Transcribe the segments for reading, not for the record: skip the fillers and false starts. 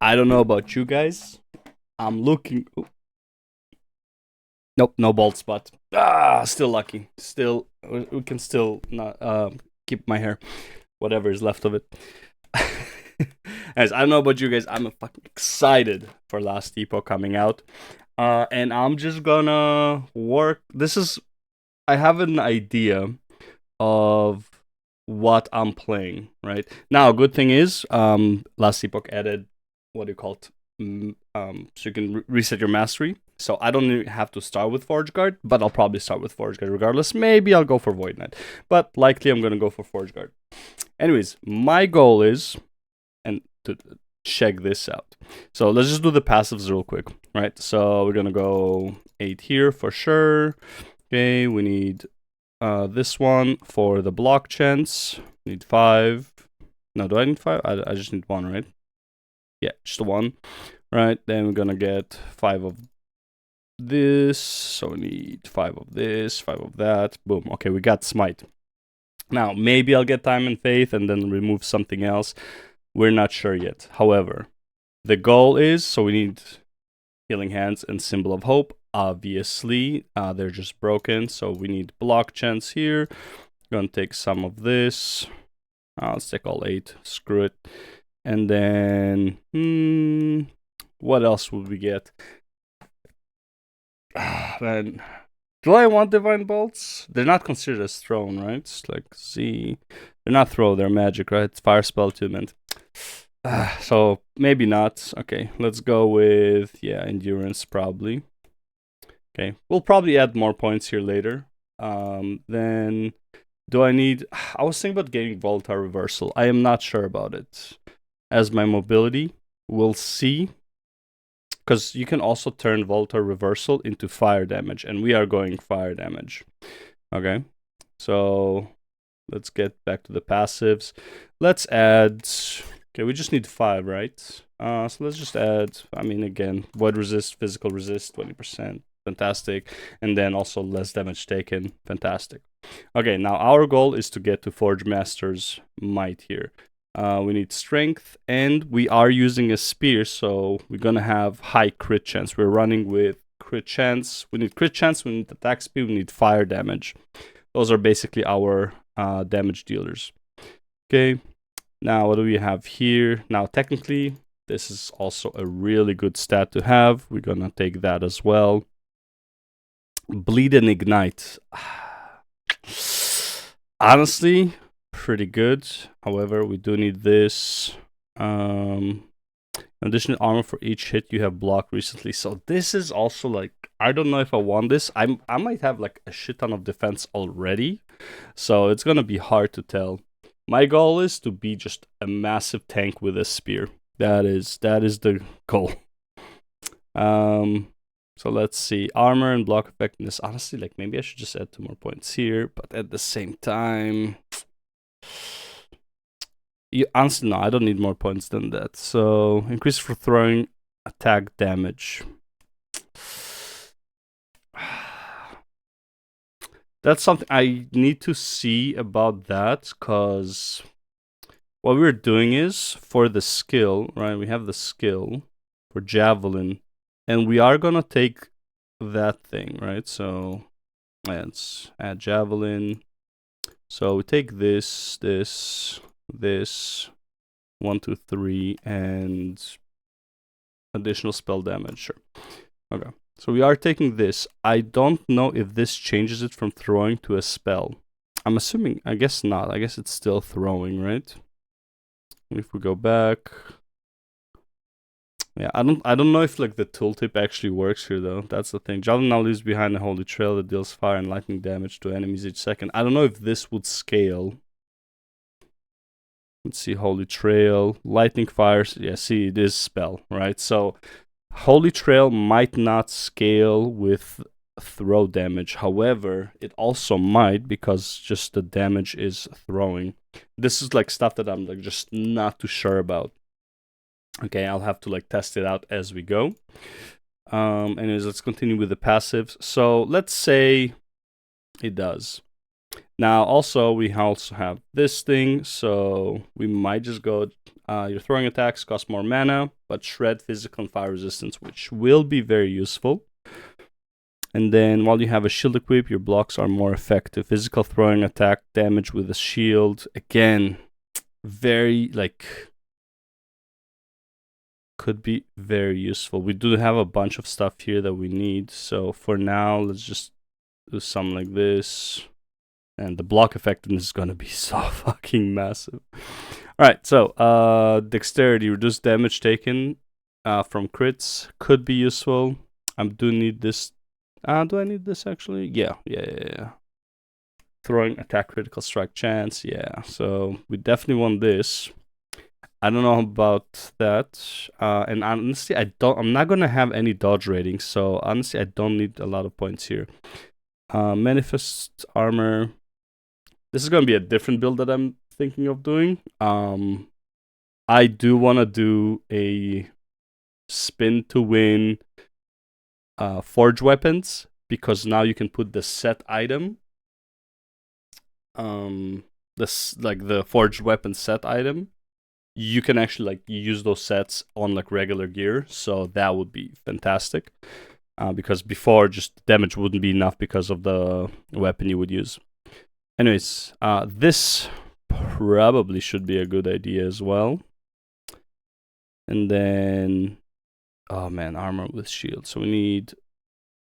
I don't know about you guys. I'm looking. Ooh, nope, no bald spot. Still lucky. Still, we can still not keep my hair, whatever is left of it. Guys, I don't know about you guys. I'm fucking excited for Last Epoch coming out. And I'm just gonna work. I have an idea of what I'm playing, right? Now, good thing is, Last Epoch added what do you call it? So you can reset your mastery. So I don't even have to start with Forge Guard, but I'll probably start with Forge Guard regardless. Maybe I'll go for Void Knight, but likely I'm gonna go for Forge Guard. Anyways, my goal is, and to check this out. So let's just do the passives real quick, right? So we're gonna go 8 here for sure. Okay, we need this one for the block chance. Need 5. No, do I need 5? I just need 1, right? Yeah, just 1. Right, then we're gonna get 5 of this. So we need 5 of this, 5 of that. Boom. Okay, we got Smite. Now, maybe I'll get Time and Faith and then remove something else. We're not sure yet. However, the goal is, so we need Healing Hands and Symbol of Hope. Obviously, they're just broken, so we need block chance here. Gonna take some of this. Let's take all 8. Screw it. And then, what else would we get? Man, do I want Divine Bolts? They're not considered as thrown, right? It's like, see, they're not throw, they're magic, right? It's Fire Spell Attunement. So maybe not. Okay, let's go with, yeah, Endurance probably. Okay, we'll probably add more points here later. Then, do I need... I was thinking about getting Volatile Reversal. I am not sure about it. As my mobility, we'll see. Because you can also turn Volatile Reversal into fire damage, and we are going fire damage. Okay, so let's get back to the passives. Let's add... Okay, we just need 5, right? So let's just add, I mean, again, Void Resist, Physical Resist, 20%. Fantastic. And then also less damage taken. Fantastic. Okay, now our goal is to get to Forge Master's Might here. We need strength, and we are using a spear, so we're gonna have high crit chance. We're running with crit chance. We need crit chance, we need attack speed, we need fire damage. Those are basically our damage dealers. Okay, now what do we have here? Now technically, this is also a really good stat to have. We're gonna take that as well. Bleed and Ignite. Honestly, pretty good. However, we do need this. Additional armor for each hit you have blocked recently. So this is also like, I don't know if I want this. I might have like a shit ton of defense already. So it's gonna be hard to tell. My goal is to be just a massive tank with a spear. That is the goal. So let's see. Armor and block effectiveness. Honestly, like maybe I should just add 2 more points here, but at the same time, honestly, no, I don't need more points than that. So increase for throwing attack damage. That's something I need to see about that, because what we're doing is, for the skill, right, we have the skill for Javelin, and we are gonna take that thing, right? So let's add Javelin. So we take this, 1, 2, 3, and additional spell damage. Sure. Okay. So we are taking this. I don't know if this changes it from throwing to a spell. I'm assuming, I guess not. I guess it's still throwing, right? If we go back, yeah, I don't know if like the tooltip actually works here though. That's the thing. Javelin now leaves behind a holy trail that deals fire and lightning damage to enemies each second. I don't know if this would scale. Let's see, holy trail, lightning fires. Yeah, see, it is spell, right? So holy trail might not scale with throw damage. However, it also might, because just the damage is throwing. This is like stuff that I'm like just not too sure about. Okay, I'll have to like test it out as we go. Anyways, let's continue with the passives. So let's say it does. Now, also, we also have this thing, so we might just go, your throwing attacks cost more mana, but shred physical and fire resistance, which will be very useful. And then while you have a shield equip, your blocks are more effective. Physical throwing attack damage with a shield. Again, very, like, could be very useful. We do have a bunch of stuff here that we need. So for now, let's just do something like this. And the block effectiveness is going to be so fucking massive. All right, so dexterity, reduce damage taken from crits. Could be useful. I do need this. Do I need this actually? Yeah. Throwing attack critical strike chance. Yeah, so we definitely want this. I don't know about that. And honestly, I'm not gonna have any dodge ratings, so honestly, I don't need a lot of points here. Manifest armor. This is gonna be a different build that I'm thinking of doing. I do want to do a spin to win forge weapons, because now you can put the set item, this, like, the forged weapon set item, you can actually, like, use those sets on, like, regular gear, so that would be fantastic. Because before, just damage wouldn't be enough because of the weapon you would use. Anyways, this probably should be a good idea as well. And then, oh man, armor with shield. So we need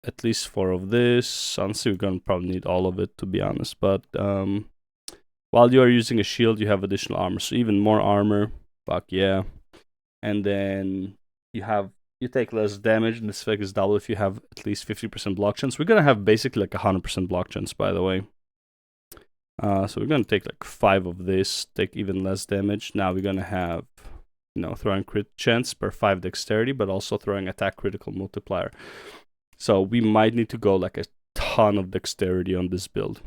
at least 4 of this. Honestly, we're gonna probably need all of it, to be honest. But while you are using a shield, you have additional armor. So even more armor. Fuck yeah. And then you take less damage, and this effect is double if you have at least 50% block chance. We're gonna have basically like 100% block chance, by the way. So we're gonna take like 5 of this, take even less damage. Now we're gonna have, throwing crit chance per 5 dexterity, but also throwing attack critical multiplier. So we might need to go like a ton of dexterity on this build.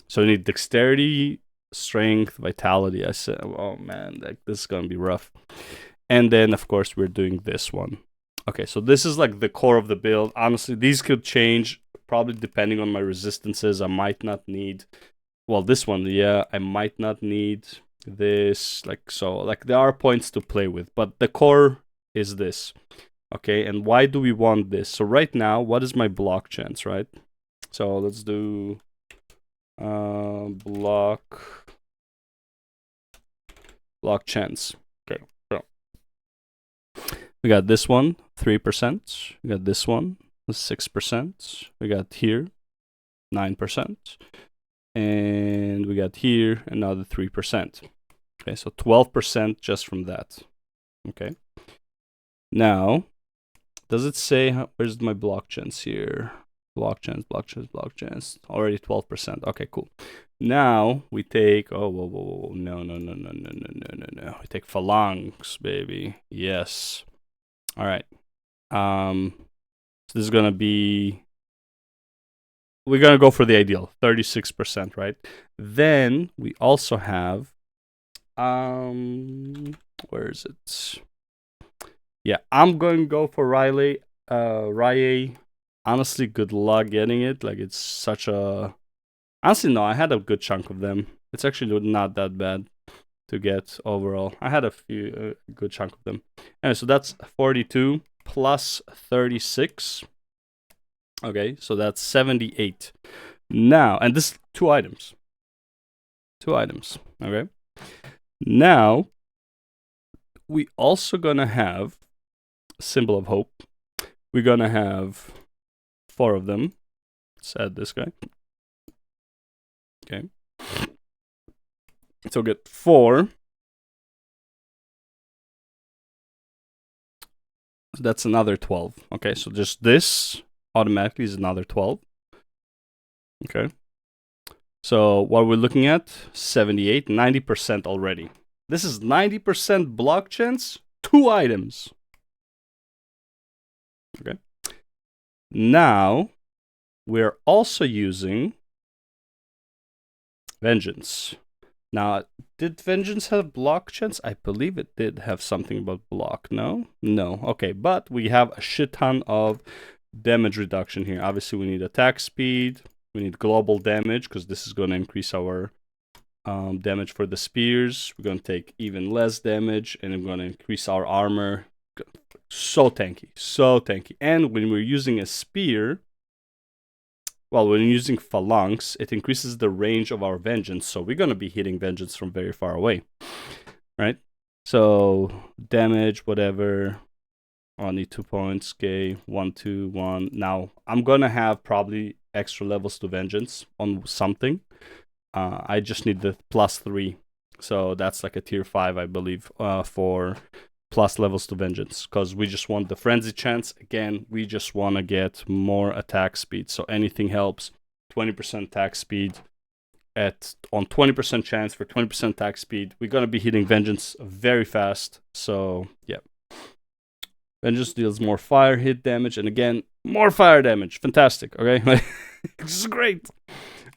So we need dexterity, strength, vitality. I said, oh man, this is gonna be rough. And then of course we're doing this one. Okay, so this is like the core of the build. Honestly, these could change probably depending on my resistances. I might not need, well, this one, yeah, I might not need this. So there are points to play with, but the core is this. Okay, and why do we want this? So right now, what is my block chance, right? So let's do block chance. Okay, so we got this one, 3%. We got this one, 6%. We got here, 9%. And we got here another 3%. Okay, so 12% just from that. Okay. Now, does it say, where's my block chance here? Block chance. Already 12%. Okay, cool. Now we take, no. We take phalanx, baby. Yes. All right. So this is gonna be, we're gonna go for the ideal, 36%, right? Then we also have, where is it? Yeah, I'm going to go for Riley. Rye. Honestly, good luck getting it. Like, it's such a... Honestly, no, I had a good chunk of them. It's actually not that bad to get overall. I had a good chunk of them. Anyway, so that's 42 plus 36. Okay, so that's 78. Now, and this 2 items. 2 items, okay? Now, we also gonna have Symbol of Hope. We're gonna have 4 of them. Let's add this guy. Okay. So get 4. So that's another 12. Okay, so just this automatically is another 12. Okay. So what we're looking at, 78, 90% already. This is 90% block chance, 2 items. Okay. Now, we're also using Vengeance. Now, did Vengeance have block chance? I believe it did have something about block, no? No, okay, but we have a shit ton of damage reduction here. Obviously, we need attack speed. We need global damage because this is going to increase our damage for the spears. We're going to take even less damage, and we're going to increase our armor. So tanky, so tanky. And when we're using a spear, well, when using phalanx, it increases the range of our vengeance. So we're going to be hitting vengeance from very far away, right? So damage, whatever. I need 2 points. Okay, 1, 2, 1. Now I'm gonna have probably extra levels to vengeance on something. I just need the +3, so that's like a tier 5, I believe, for plus levels to vengeance, because we just want the frenzy chance. Again, we just want to get more attack speed, so anything helps. 20% attack speed on 20% chance for 20% attack speed. We're gonna be hitting vengeance very fast, so yeah. Vengeance deals more fire hit damage, and again, more fire damage. Fantastic, okay? This is great.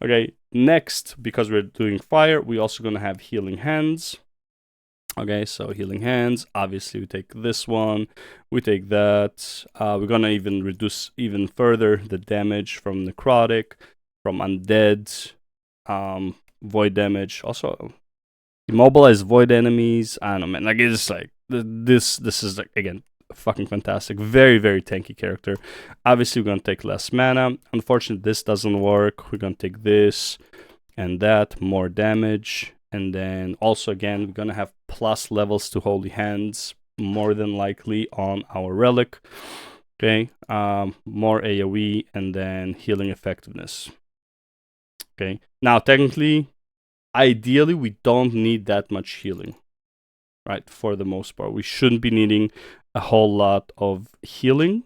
Okay, next, because we're doing fire, we're also going to have healing hands. Okay, so healing hands, obviously we take this one, we take that. We're going to even reduce even further the damage from necrotic, from undead, void damage. Also, immobilize void enemies. I don't know, man. Like, it's like, this is, like, again, fucking fantastic. Very, very tanky character. Obviously, we're going to take less mana. Unfortunately, this doesn't work. We're going to take this and that. More damage. And then also, again, we're going to have plus levels to Holy Hands, more than likely, on our Relic. Okay. More AoE and then healing effectiveness. Okay. Now, technically, ideally, we don't need that much healing. Right, for the most part. We shouldn't be needing a whole lot of healing.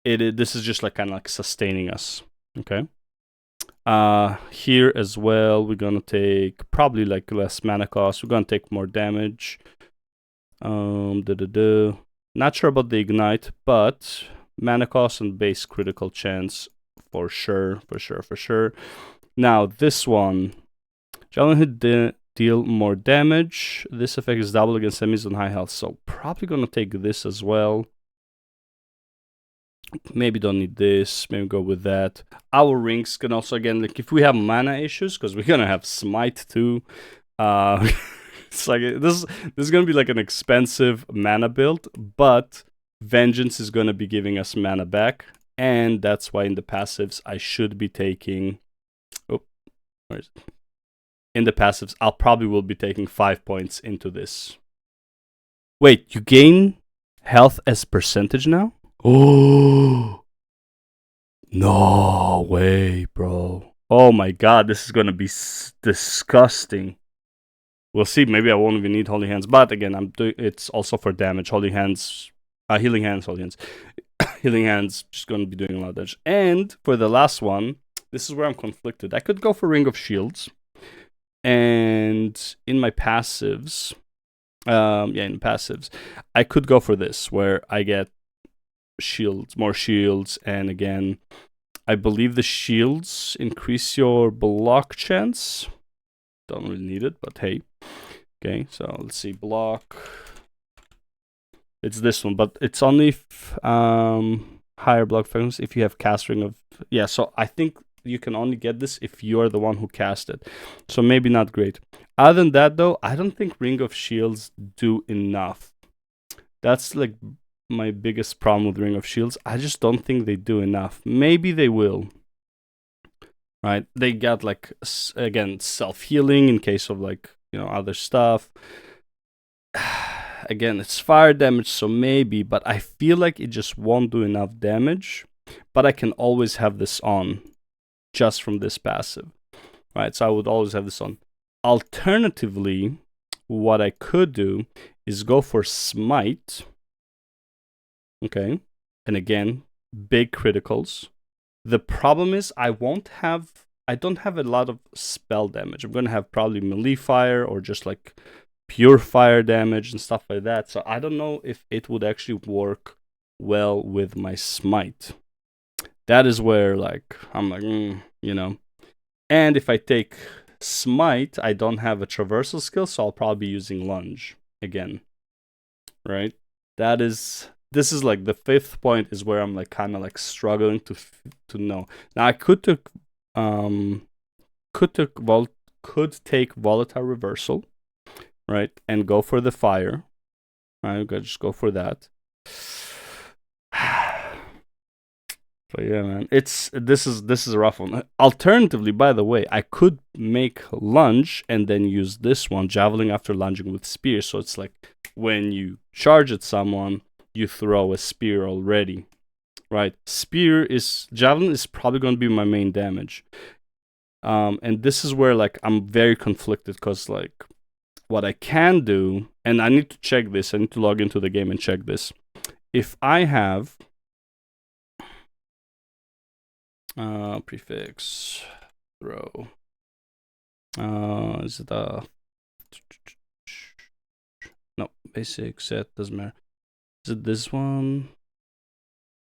This is just like kind of like sustaining us. Okay. Here as well, we're gonna take probably like less mana cost. We're gonna take more damage. Not sure about the ignite, but mana cost and base critical chance for sure. Now this one, Jalen hit deal more damage. This effect is double against enemies on high health, so probably gonna take this as well. Maybe don't need this. Maybe go with that. Our rings can also, again, like if we have mana issues, because we're gonna have smite too. It's like this is gonna be like an expensive mana build, but vengeance is gonna be giving us mana back, and that's why in the passives I should be taking. Oh, where is it? In the passives, I'll probably will be taking 5 points into this. Wait, you gain health as percentage now? Oh, no way, bro. Oh my god, this is gonna be disgusting. We'll see. Maybe I won't even need Holy Hands, but again, it's also for damage. Holy Hands, Healing Hands, Holy Hands. Healing Hands, just gonna be doing a lot of damage. And for the last one, this is where I'm conflicted. I could go for Ring of Shields. And in my passives, in passives, I could go for this, where I get shields, more shields, and again, I believe the shields increase your block chance. Don't really need it, but hey. Okay, so let's see, block. It's this one, but it's only higher block frames if you have cast ring of... Yeah, so I think you can only get this if you're the one who cast it. So maybe not great. Other than that, though, I don't think Ring of Shields do enough. That's like my biggest problem with Ring of Shields. I just don't think they do enough. Maybe they will. Right? They got like, again, self-healing in case of like, you know, other stuff. Again, it's fire damage, so maybe, but I feel like it just won't do enough damage. But I can always have this on just from this passive, right? So I would always have this on. Alternatively, what I could do is go for Smite. Okay. And again, big criticals. The problem is I don't have a lot of spell damage. I'm going to have probably melee fire or just like pure fire damage and stuff like that. So I don't know if it would actually work well with my Smite. That is where, like, I'm like, you know. And if I take Smite, I don't have a traversal skill, so I'll probably be using Lunge again. Right? This this is like the fifth point is where I'm like kind of like struggling to know. Now I could take volatile reversal, right, and go for the fire. Right, we gotta just go for that. But yeah, man, this is a rough one. Alternatively, by the way, I could make lunge and then use this one, javelin after lunging with spear. So it's like when you charge at someone, you throw a spear already, right? Javelin is probably going to be my main damage. And this is where like I'm very conflicted because like what I can do, and I need to check this. I need to log into the game and check this. If I have prefix throw, is it no, basic set, doesn't matter. Is it this one?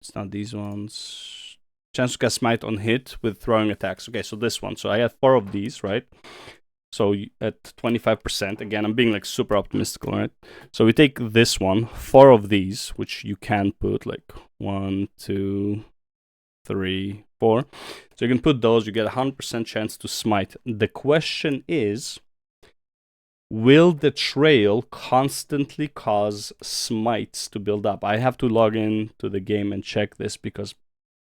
It's not these ones. Chance to cast smite on hit with throwing attacks. Okay, so this one. So I have 4 of these, right? So at 25%, again, I'm being like super optimistical, right? So we take this one, 4 of these, which you can put like 1, 2, 3, 4. So you can put those, you get a 100% chance to smite. The question is, will the trail constantly cause smites to build up? I have to log in to the game and check this because,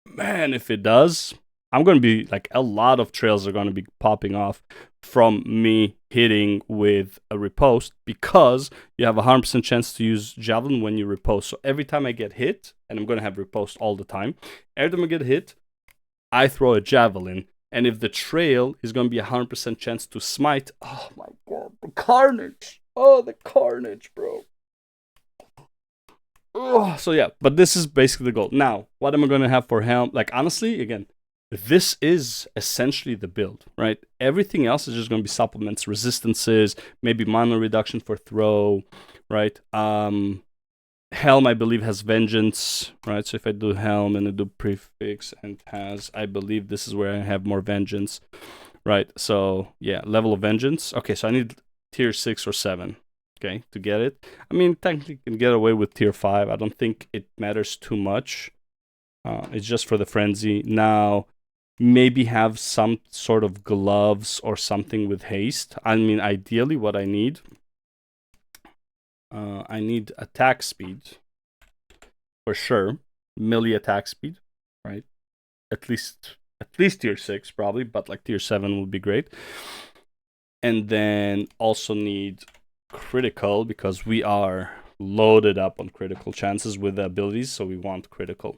man, if it does, I'm going to be like, a lot of trails are going to be popping off from me hitting with a riposte because you have a 100% chance to use javelin when you riposte. So every time I get hit, and I'm going to have riposte all the time, every time I get hit, I throw a javelin. And if the trail is going to be a 100% chance to smite, oh my god, the carnage. Oh, the carnage, bro. Oh, so yeah, but this is basically the goal. Now, what am I going to have for helm? Like, honestly, again, this is essentially the build, right? Everything else is just going to be supplements, resistances, maybe mana reduction for throw, right? Helm, I believe, has vengeance, right? So if I do helm and I do prefix and has, I believe this is where I have more vengeance, right? So yeah, level of vengeance. Okay, so I need tier 6 or 7, okay, to get it. I mean, technically you can get away with tier 5. I don't think it matters too much. It's just for the frenzy. Now, maybe have some sort of gloves or something with haste. I mean, ideally what I need attack speed for sure, melee attack speed, right? At least tier 6 probably, but like tier 7 would be great. And then also need critical because we are loaded up on critical chances with the abilities, so we want critical.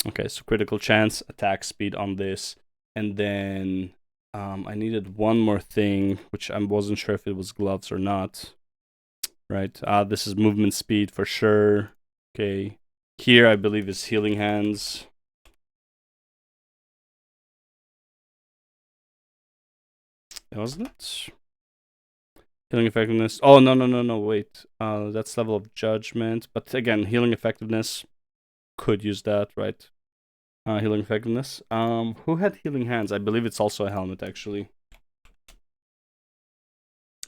Okay, so critical chance, attack speed on this, and then I needed one more thing, which I wasn't sure if it was gloves or not. Right, this is movement speed for sure. Okay, here I believe is healing hands. Wasn't it? Healing effectiveness. Oh, no, wait. That's level of judgment. But again, healing effectiveness. Could use that, right? Healing effectiveness. Who had healing hands? I believe it's also a helmet, actually.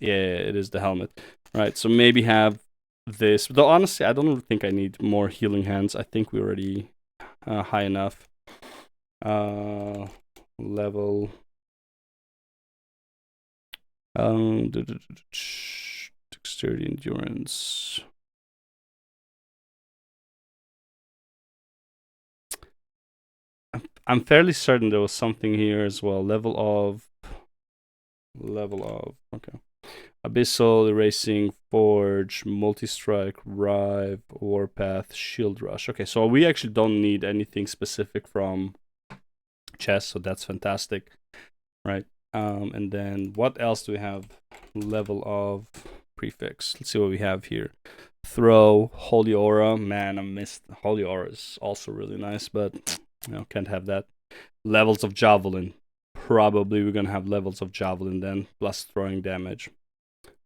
Yeah, it is the helmet. Right, so maybe have this. Though honestly, I don't think I need more healing hands. I think we're already high enough. Level. Dexterity, endurance. I'm fairly certain there was something here as well. Level of. Okay. Abyssal, Erasing, Forge, Multi-Strike, Rive, Warpath, Shield Rush. Okay, so we actually don't need anything specific from chess, so that's fantastic, right? And then what else do we have? Level of prefix. Let's see what we have here. Throw, Holy Aura. Man, I missed Holy Aura is also really nice, but can't have that. Levels of Javelin. Probably we're gonna have levels of Javelin then, plus throwing damage.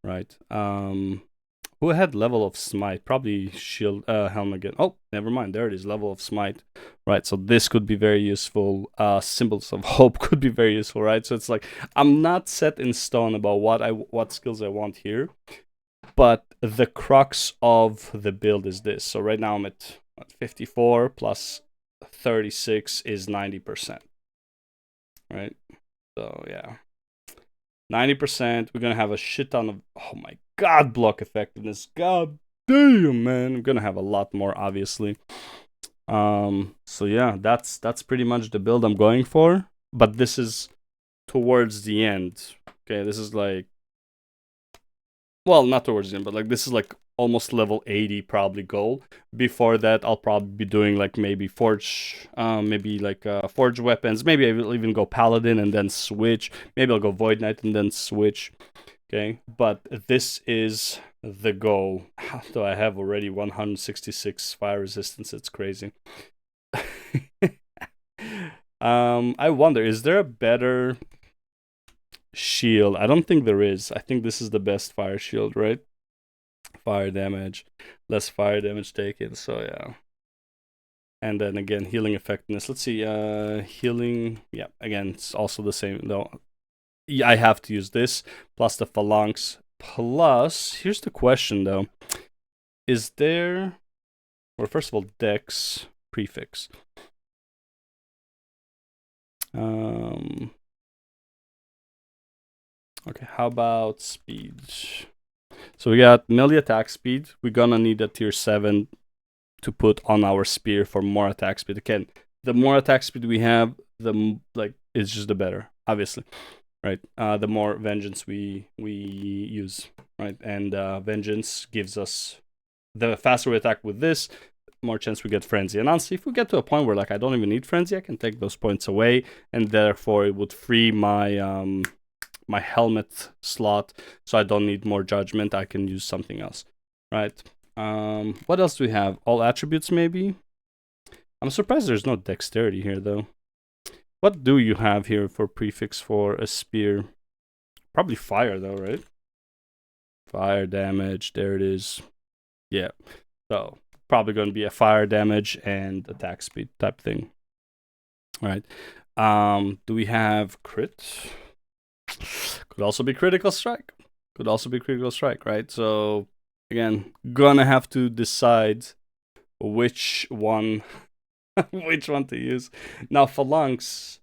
Right. Who had level of smite? Probably shield helm again. Oh, never mind. There it is. Level of smite. Right. So this could be very useful. Symbols of hope could be very useful. Right. So it's like I'm not set in stone about what skills I want here, but the crux of the build is this. So right now I'm at 54 plus 36 is 90%. Right? So yeah. 90%. We're gonna have a shit ton of, oh my god, block effectiveness. God damn, man. I'm gonna have a lot more, obviously. So yeah, that's pretty much the build I'm going for. But this is towards the end. Okay, this is like, well, not towards the end, but like this is like almost level 80 probably goal. Before that, I'll probably be doing like maybe forge, maybe like forge weapons. Maybe I will even go paladin and then switch. Maybe I'll go void knight and then switch. Okay, but this is the goal. So I have already 166 fire resistance. It's crazy. I wonder, is there a better shield? I don't think there is. I think this is the best fire shield, right? Fire damage, less fire damage taken. So yeah. And then again, healing effectiveness. Let's see. Healing. Yeah. Again, it's also the same though. Yeah, I have to use this plus the phalanx. Plus, here's the question though: is there? Well, first of all, dex prefix. Okay, how about speed? So we got melee attack speed. We're gonna need a tier 7 to put on our spear for more attack speed. Again, the more attack speed we have, the like it's just the better, obviously, right? The more vengeance we use, right? And vengeance gives us, the faster we attack with this, more chance we get frenzy. And honestly, if we get to a point where like I don't even need frenzy, I can take those points away, and therefore it would free my my helmet slot, so I don't need more judgment. I can use something else, right? What else do we have? All attributes, maybe. I'm surprised there's no dexterity here though. What do you have here for prefix for a spear? Probably fire though, right? Fire damage, there it is. Yeah, so probably going to be a fire damage and attack speed type thing. All right. Do we have crit? Could also be critical strike. Could also be critical strike, right? So again, gonna have to decide which one which one to use. Now phalanx,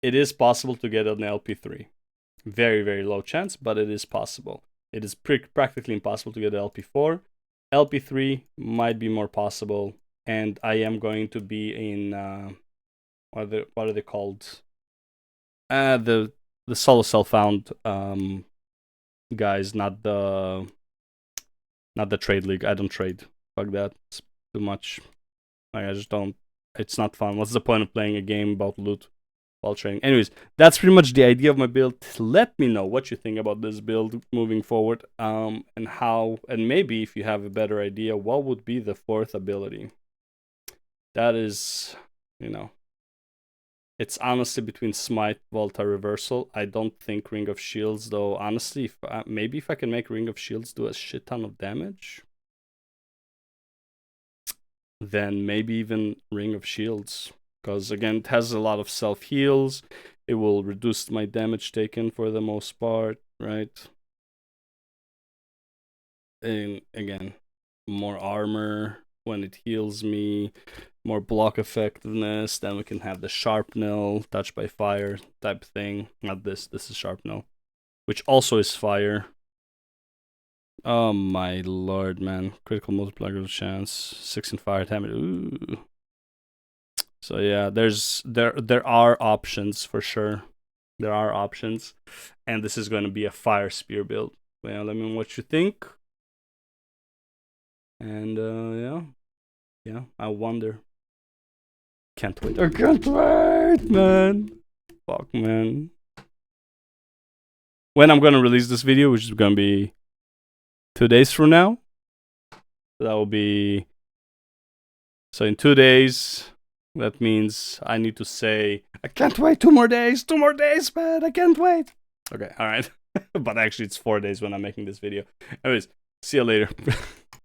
it is possible to get an LP3. Very, very low chance, but it is possible. It is practically impossible to get an LP4. LP3 might be more possible, and I am going to be in what are they called? The solo self-found guys, not the trade league. I don't trade. Fuck that. It's too much. Like, I just don't. It's not fun. What's the point of playing a game about loot while trading? Anyways, that's pretty much the idea of my build. Let me know what you think about this build moving forward, and how, and maybe if you have a better idea, what would be the 4th ability. That is, you know, it's honestly between Smite, Volta, Reversal. I don't think Ring of Shields, though. Honestly, maybe if I can make Ring of Shields do a shit ton of damage, then maybe even Ring of Shields. Because, again, it has a lot of self-heals. It will reduce my damage taken for the most part, right? And, again, more armor when it heals me. More block effectiveness. Then we can have the Sharpnel, Touch by Fire type thing. Not this. This is Sharpnel, which also is fire. Oh my lord, man. Critical multiplier chance. 6 in fire damage. Ooh. So yeah, there are options for sure. There are options. And this is going to be a fire spear build. Well, let me know what you think. And yeah, I wonder. Can't wait. I can't wait, man. Fuck, man. When I'm gonna release this video, which is gonna be 2 days from now. That will be, so in 2 days, that means I need to say, I can't wait 2 more days, 2 more days, man, I can't wait. Okay, alright. But actually it's 4 days when I'm making this video. Anyways, see you later.